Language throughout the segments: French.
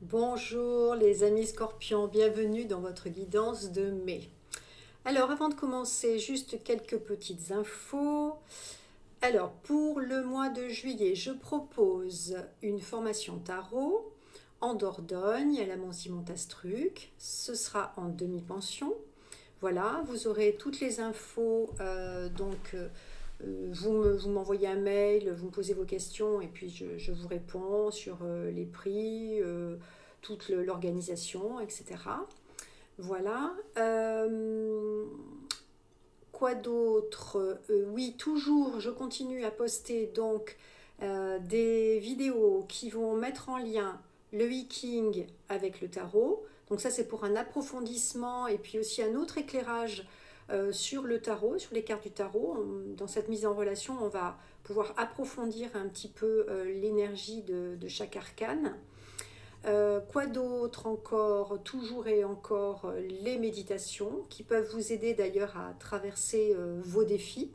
Bonjour les amis scorpions, bienvenue dans votre guidance de mai. Alors avant de commencer, juste quelques petites infos. Alors pour le mois de juillet, je propose une formation tarot en Dordogne à la Monzy-Montastruc. Ce sera en demi-pension. Voilà, vous aurez toutes les infos, vous m'envoyez un mail, vous me posez vos questions et puis je vous réponds sur les prix, toute l'organisation, etc. Voilà. Quoi d'autre? Oui, toujours, je continue à poster donc des vidéos qui vont mettre en lien le Viking avec le tarot. Donc ça, c'est pour un approfondissement et puis aussi un autre éclairage sur le tarot, sur les cartes du tarot. Dans cette mise en relation, on va pouvoir approfondir un petit peu l'énergie de chaque arcane. Quoi d'autre encore? Toujours et encore les méditations qui peuvent vous aider d'ailleurs à traverser vos défis.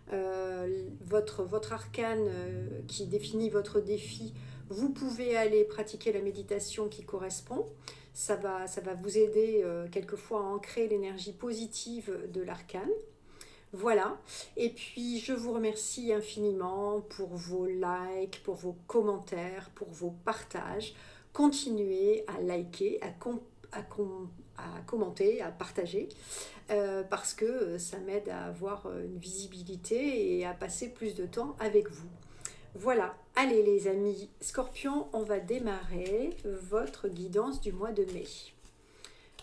Votre arcane qui définit votre défi, vous pouvez aller pratiquer la méditation qui correspond. Ça va vous aider quelquefois à ancrer l'énergie positive de l'arcane. Voilà, et puis je vous remercie infiniment pour vos likes, pour vos commentaires, pour vos partages. Continuez à liker, à commenter, à partager, parce que ça m'aide à avoir une visibilité et à passer plus de temps avec vous. Voilà, allez les amis scorpions, on va démarrer votre guidance du mois de mai.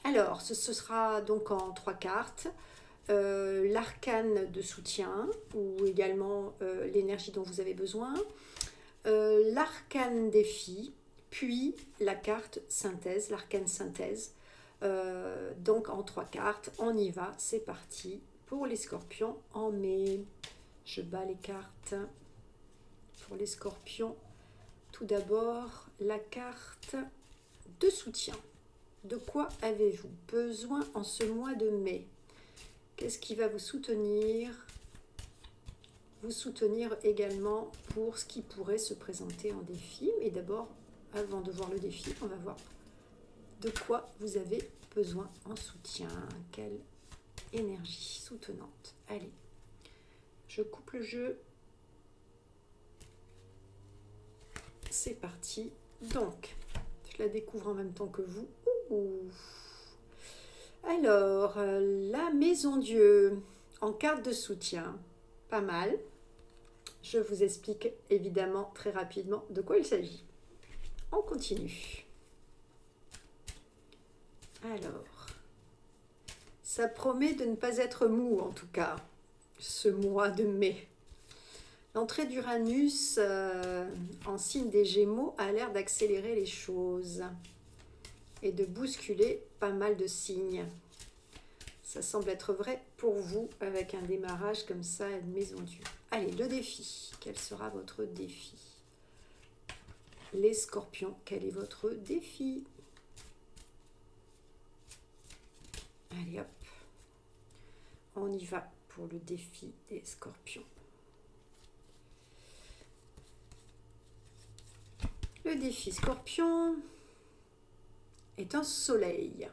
Alors, ce sera donc en 3 cartes. L'arcane de soutien ou également l'énergie dont vous avez besoin, l'arcane défi, puis la carte synthèse, l'arcane synthèse. Donc en 3 cartes, on y va, c'est parti pour les scorpions en mai. Je bats les cartes pour les scorpions. Tout d'abord, la carte de soutien. De quoi avez-vous besoin en ce mois de mai? Qu'est-ce qui va vous soutenir? Vous soutenir également pour ce qui pourrait se présenter en défi. Mais d'abord, avant de voir le défi, on va voir de quoi vous avez besoin en soutien. Quelle énergie soutenante. Allez, je coupe le jeu. C'est parti. Donc, je la découvre en même temps que vous. Ouh. Alors, la maison Dieu en carte de soutien, pas mal. Je vous explique évidemment très rapidement de quoi il s'agit. On continue. Alors, ça promet de ne pas être mou en tout cas, ce mois de mai. L'entrée d'Uranus en signe des Gémeaux a l'air d'accélérer les choses et de bousculer pas mal de signes. Ça semble être vrai pour vous avec un démarrage comme ça, maison Dieu. Allez, le défi. Quel sera votre défi? Les scorpions, quel est votre défi? Allez hop, on y va pour le défi des scorpions. Le défi scorpion est un soleil.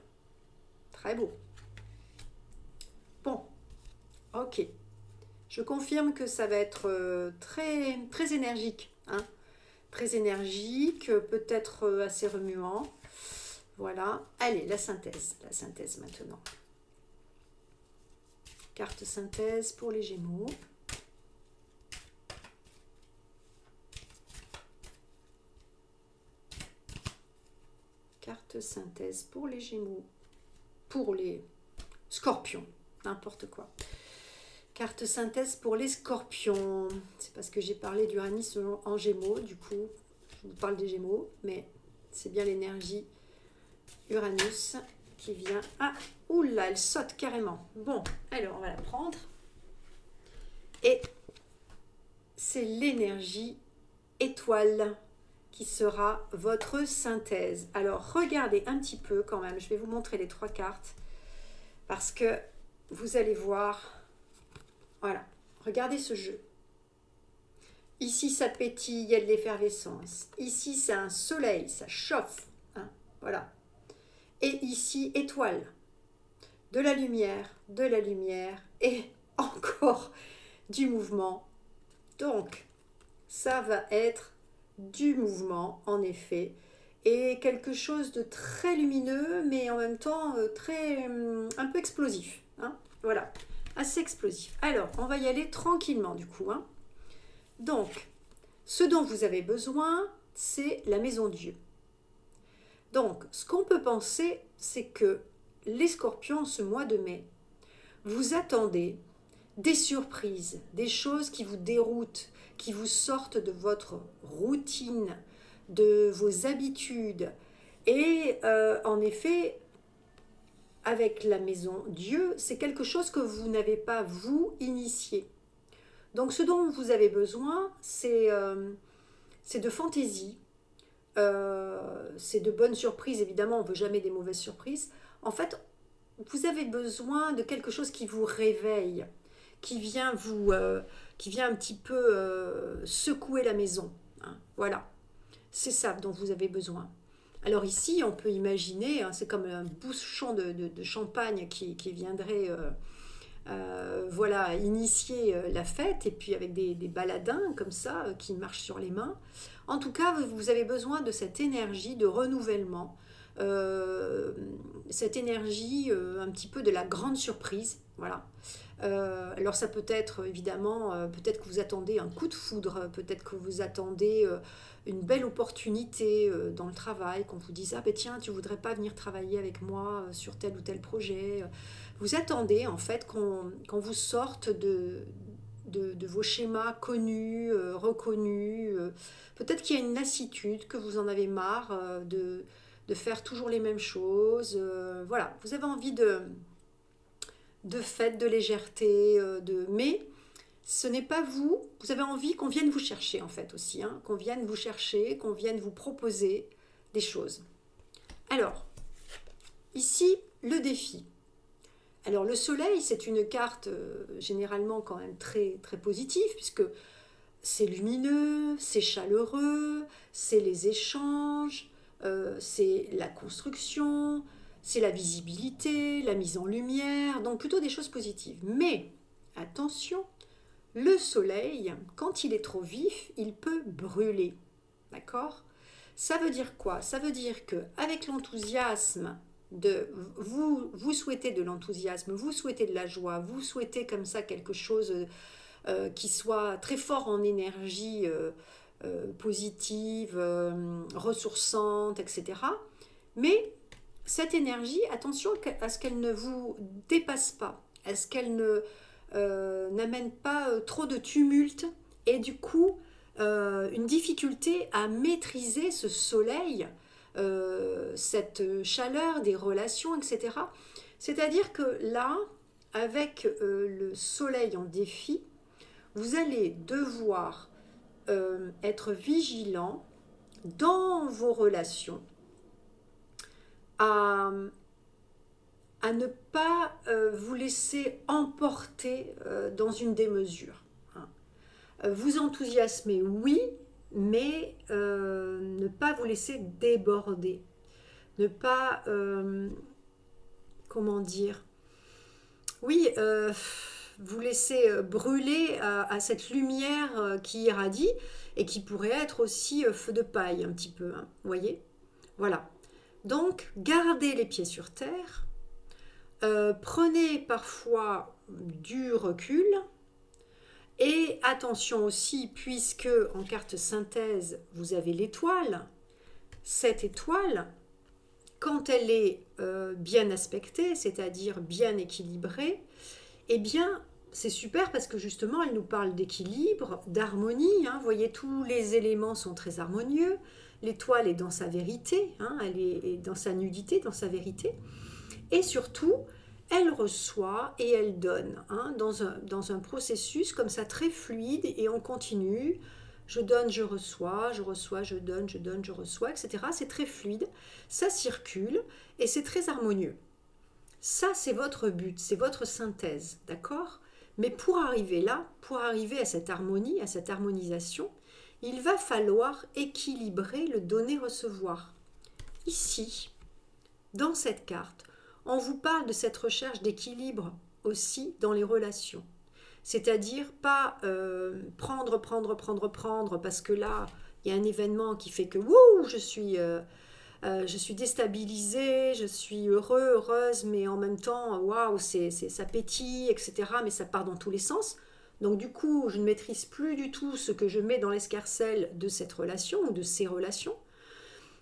Très beau. Bon, ok. Je confirme que ça va être très, très énergique. Hein, très énergique, peut-être assez remuant. Voilà. Allez, la synthèse. La synthèse maintenant. Carte synthèse pour les Gémeaux. Carte synthèse pour les Gémeaux. Pour les Scorpions. N'importe quoi. Carte synthèse pour les scorpions. C'est parce que j'ai parlé d'Uranus en Gémeaux, du coup, je vous parle des Gémeaux, mais c'est bien l'énergie Uranus qui vient. Ah, oula, elle saute carrément. Bon, alors on va la prendre. Et c'est l'énergie étoile qui sera votre synthèse. Alors regardez un petit peu quand même, je vais vous montrer les 3 cartes parce que vous allez voir. Voilà, regardez ce jeu. Ici, ça pétille, il y a de l'effervescence. Ici, c'est un soleil, ça chauffe. Hein. Voilà. Et ici, étoile. De la lumière et encore du mouvement. Donc, ça va être du mouvement, en effet, et quelque chose de très lumineux, mais en même temps très un peu explosif. Hein. Voilà, assez explosif. Alors, on va y aller tranquillement du coup. Hein. Donc, ce dont vous avez besoin, c'est la maison Dieu. Donc, ce qu'on peut penser, c'est que les scorpions, ce mois de mai, vous attendez des surprises, des choses qui vous déroutent, qui vous sortent de votre routine, de vos habitudes. Et en effet, avec la maison Dieu, c'est quelque chose que vous n'avez pas, vous, initié. Donc ce dont vous avez besoin, c'est de fantaisie, c'est de bonnes surprises, évidemment, on ne veut jamais des mauvaises surprises. En fait, vous avez besoin de quelque chose qui vous réveille, qui vient qui vient un petit peu secouer la maison. Hein. Voilà, c'est ça dont vous avez besoin. Alors ici, on peut imaginer, hein, c'est comme un bouchon de champagne qui viendrait voilà, initier la fête, et puis avec des baladins comme ça qui marchent sur les mains. En tout cas, vous avez besoin de cette énergie de renouvellement, cette énergie un petit peu de la grande surprise. Voilà. Alors ça peut être évidemment, peut-être que vous attendez un coup de foudre, peut-être que vous attendez une belle opportunité dans le travail, qu'on vous dise ah ben tiens tu voudrais pas venir travailler avec moi sur tel ou tel projet. Vous attendez en fait qu'on vous sorte de vos schémas connus, reconnus. Peut-être qu'il y a une lassitude, que vous en avez marre de faire toujours les mêmes choses. Voilà, vous avez envie de fête, de légèreté, mais ce n'est pas vous. Vous avez envie qu'on vienne vous chercher en fait aussi, hein, qu'on vienne vous chercher, qu'on vienne vous proposer des choses. Alors, ici, le défi. Alors le soleil, c'est une carte généralement quand même très, très positive, puisque c'est lumineux, c'est chaleureux, c'est les échanges, c'est la construction, c'est la visibilité, la mise en lumière, donc plutôt des choses positives. Mais attention, le soleil, quand il est trop vif, il peut brûler. D'accord ? Ça veut dire quoi ? Ça veut dire qu'avec l'enthousiasme, vous souhaitez de l'enthousiasme, vous souhaitez de la joie, vous souhaitez comme ça quelque chose qui soit très fort en énergie positive, ressourçante, etc. Mais cette énergie, attention à ce qu'elle ne vous dépasse pas, à ce qu'elle n'amène pas trop de tumulte et du coup une difficulté à maîtriser ce soleil, cette chaleur des relations, etc. C'est-à-dire que là, avec le soleil en défi, vous allez devoir être vigilant dans vos relations à ne pas vous laisser emporter dans une démesure. Hein. Vous enthousiasmer, oui, mais ne pas vous laisser déborder. Ne pas, comment dire, oui, vous laisser brûler à cette lumière qui irradie et qui pourrait être aussi feu de paille un petit peu, hein, vous voyez ? Voilà. Donc, gardez les pieds sur terre, prenez parfois du recul, et attention aussi, puisque en carte synthèse, vous avez l'étoile, cette étoile, quand elle est bien aspectée, c'est-à-dire bien équilibrée, eh bien, c'est super parce que justement, elle nous parle d'équilibre, d'harmonie. Hein, vous voyez, tous les éléments sont très harmonieux. L'étoile est dans sa vérité, hein, elle est dans sa nudité, dans sa vérité. Et surtout, elle reçoit et elle donne, hein, dans un processus comme ça très fluide et on continue. Je donne, je reçois, je donne, je reçois, etc. C'est très fluide, ça circule et c'est très harmonieux. Ça, c'est votre but, c'est votre synthèse, d'accord ? Mais pour arriver là, pour arriver à cette harmonie, à cette harmonisation, il va falloir équilibrer le donner-recevoir. Ici, dans cette carte, on vous parle de cette recherche d'équilibre aussi dans les relations. C'est-à-dire pas prendre, parce que là, il y a un événement qui fait que wouh, je suis déstabilisée, je suis heureuse, mais en même temps, waouh, ça pétille, etc. Mais ça part dans tous les sens. Donc du coup, je ne maîtrise plus du tout ce que je mets dans l'escarcelle de cette relation ou de ces relations.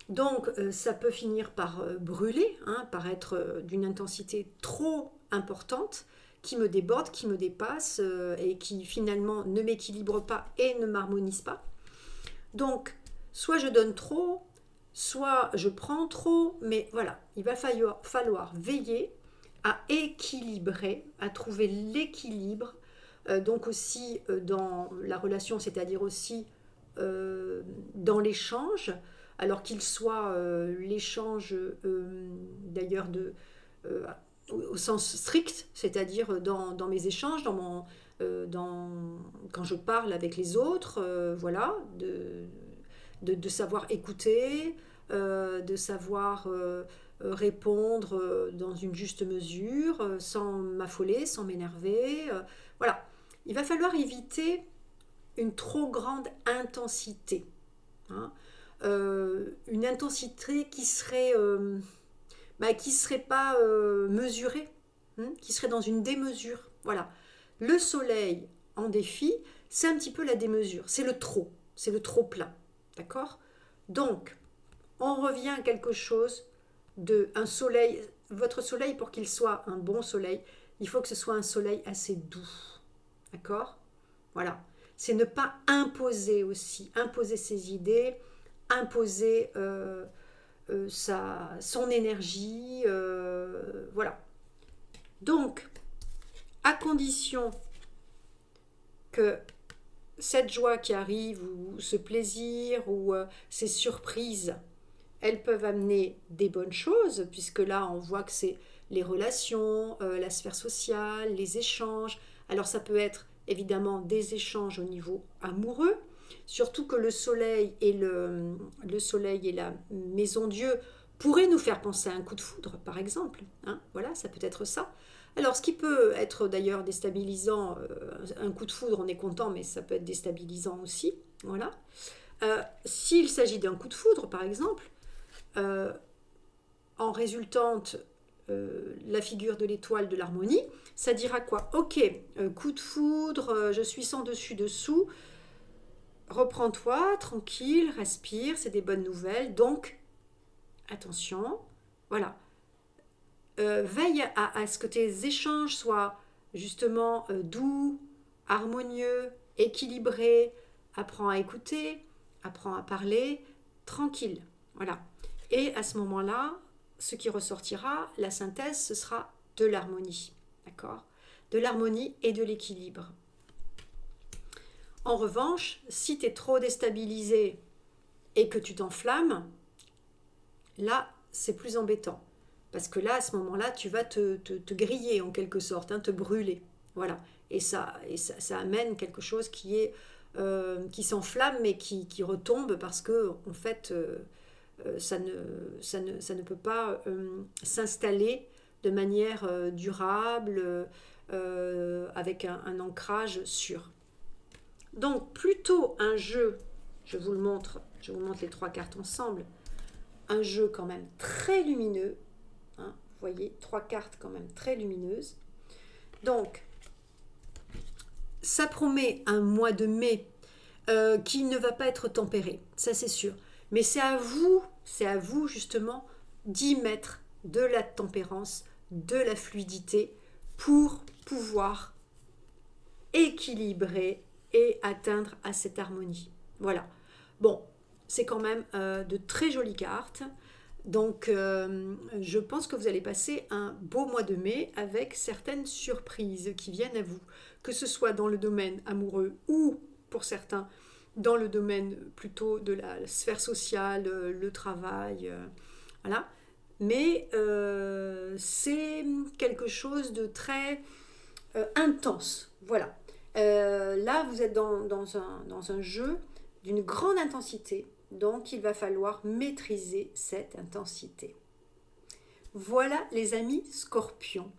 Donc ça peut finir par brûler, hein, par être d'une intensité trop importante, qui me déborde, qui me dépasse et qui finalement ne m'équilibre pas et ne m'harmonise pas. Donc, soit je donne trop, soit je prends trop, mais voilà, il va falloir veiller à équilibrer, à trouver l'équilibre, donc aussi dans la relation, c'est-à-dire aussi dans l'échange, alors qu'il soit l'échange d'ailleurs euh, au sens strict, c'est-à-dire dans mes échanges, quand je parle avec les autres, voilà, de savoir écouter, de savoir répondre dans une juste mesure, sans m'affoler, sans m'énerver. Voilà, il va falloir éviter une trop grande intensité. Hein. Une intensité qui serait pas mesurée, hein, qui serait dans une démesure. Voilà. Le soleil en défi, c'est un petit peu la démesure, c'est le trop plein. D'accord? Donc, on revient à quelque chose de un soleil. Votre soleil, pour qu'il soit un bon soleil, il faut que ce soit un soleil assez doux. D'accord? Voilà. C'est ne pas imposer aussi, imposer ses idées, imposer son énergie. Voilà. Donc, à condition que cette joie qui arrive, ou ce plaisir, ou ces surprises, elles peuvent amener des bonnes choses, puisque là, on voit que c'est les relations, la sphère sociale, les échanges. Alors, ça peut être évidemment des échanges au niveau amoureux, surtout que le soleil et la maison Dieu pourraient nous faire penser à un coup de foudre, par exemple. Hein, voilà, ça peut être ça. Alors, ce qui peut être d'ailleurs déstabilisant, un coup de foudre, on est content, mais ça peut être déstabilisant aussi. Voilà. S'il s'agit d'un coup de foudre, par exemple, en résultante la figure de l'étoile de l'harmonie, ça dira quoi? Ok, coup de foudre, je suis sans dessus-dessous, reprends-toi, tranquille, respire, c'est des bonnes nouvelles, donc attention, voilà. Veille à ce que tes échanges soient justement doux, harmonieux, équilibrés, apprends à écouter, apprends à parler, tranquille, voilà. Et à ce moment-là, ce qui ressortira, la synthèse, ce sera de l'harmonie, d'accord? De l'harmonie et de l'équilibre. En revanche, si tu es trop déstabilisé et que tu t'enflammes, là, c'est plus embêtant. Parce que là, à ce moment-là, tu vas te griller en quelque sorte, hein, te brûler. Voilà. Et ça amène quelque chose qui s'enflamme mais qui retombe parce que, en fait, ça ne peut pas s'installer de manière durable, avec un ancrage sûr. Donc, plutôt un jeu, je vous montre les trois cartes ensemble, un jeu quand même très lumineux, hein, vous voyez, trois cartes quand même très lumineuses. Donc, ça promet un mois de mai qui ne va pas être tempéré, ça c'est sûr. Mais c'est à vous justement d'y mettre de la tempérance, de la fluidité pour pouvoir équilibrer et atteindre à cette harmonie. Voilà. Bon, c'est quand même de très jolies cartes. Donc, je pense que vous allez passer un beau mois de mai avec certaines surprises qui viennent à vous, que ce soit dans le domaine amoureux ou, pour certains, dans le domaine plutôt de la sphère sociale, le travail, voilà. Mais c'est quelque chose de très intense, voilà. Là, vous êtes dans un jeu d'une grande intensité, donc il va falloir maîtriser cette intensité. Voilà les amis scorpions.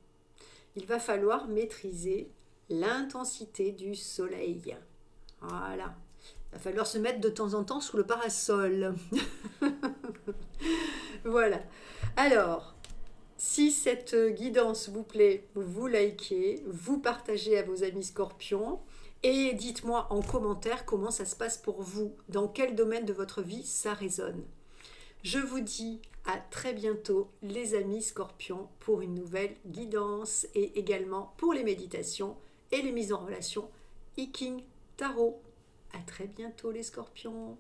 Il va falloir maîtriser l'intensité du soleil. Voilà. Il va falloir se mettre de temps en temps sous le parasol. Voilà. Alors, si cette guidance vous plaît, vous likez, vous partagez à vos amis scorpions et dites-moi en commentaire comment ça se passe pour vous, dans quel domaine de votre vie ça résonne. Je vous dis à très bientôt les amis scorpions pour une nouvelle guidance et également pour les méditations et les mises en relation Iking Tarot. À très bientôt les scorpions.